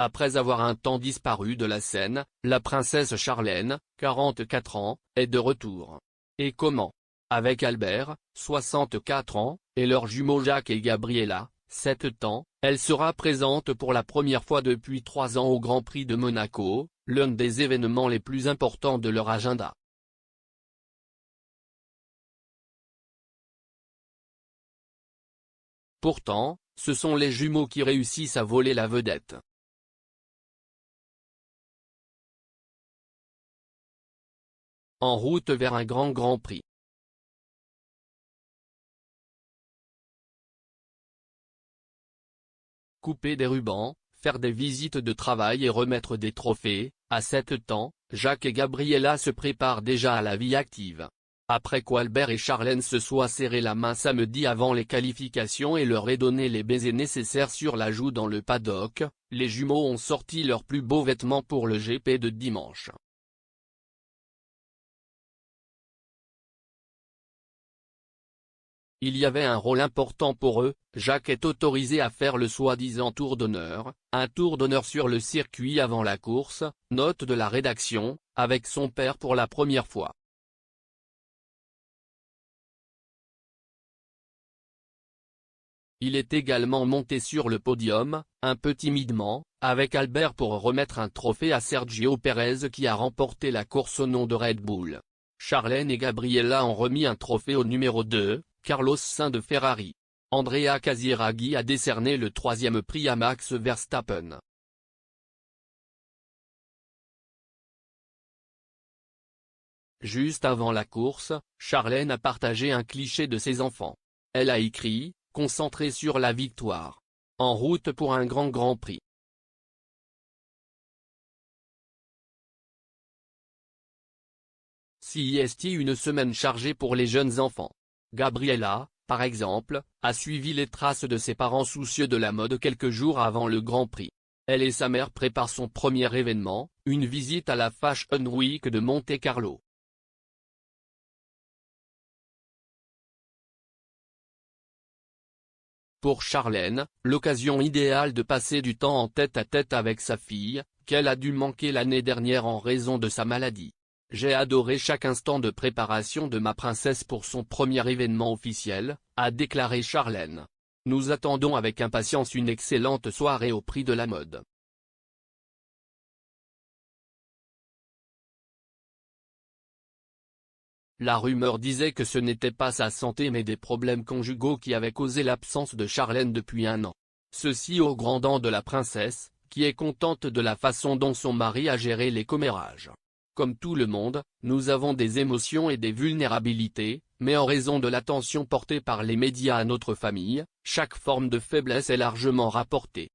Après avoir un temps disparu de la scène, la princesse Charlène, 44 ans, est de retour. Et comment? Avec Albert, 64 ans, et leurs jumeaux Jacques et Gabriella, 7 ans, elle sera présente pour la première fois depuis 3 ans au Grand Prix de Monaco, l'un des événements les plus importants de leur agenda. Pourtant, ce sont les jumeaux qui réussissent à voler la vedette. En route vers un Grand Prix. Couper des rubans, faire des visites de travail et remettre des trophées, à 7 ans, Jacques et Gabriella se préparent déjà à la vie active. Après qu'Albert et Charlène se soient serré la main samedi avant les qualifications et leur aient donné les baisers nécessaires sur la joue dans le paddock, les jumeaux ont sorti leurs plus beaux vêtements pour le GP de dimanche. Il y avait un rôle important pour eux, Jacques est autorisé à faire le soi-disant tour d'honneur, un tour d'honneur sur le circuit avant la course, note de la rédaction, avec son père pour la première fois. Il est également monté sur le podium, un peu timidement, avec Albert pour remettre un trophée à Sergio Pérez qui a remporté la course au nom de Red Bull. Charlène et Gabriella ont remis un trophée au numéro 2, Carlos Sainz de Ferrari. Andrea Casiraghi a décerné le 3e prix à Max Verstappen. Juste avant la course, Charlène a partagé un cliché de ses enfants. Elle a écrit, concentré sur la victoire. En route pour un Grand Prix. CIST une semaine chargée pour les jeunes enfants. Gabriella, par exemple, a suivi les traces de ses parents soucieux de la mode quelques jours avant le Grand Prix. Elle et sa mère préparent son premier événement, une visite à la Fashion Week de Monte-Carlo. Pour Charlène, l'occasion idéale de passer du temps en tête-à-tête avec sa fille, qu'elle a dû manquer l'année dernière en raison de sa maladie. J'ai adoré chaque instant de préparation de ma princesse pour son premier événement officiel, a déclaré Charlène. Nous attendons avec impatience une excellente soirée au prix de la mode. La rumeur disait que ce n'était pas sa santé mais des problèmes conjugaux qui avaient causé l'absence de Charlène depuis 1 an. Ceci au grand dam de la princesse, qui est contente de la façon dont son mari a géré les commérages. Comme tout le monde, nous avons des émotions et des vulnérabilités, mais en raison de l'attention portée par les médias à notre famille, chaque forme de faiblesse est largement rapportée.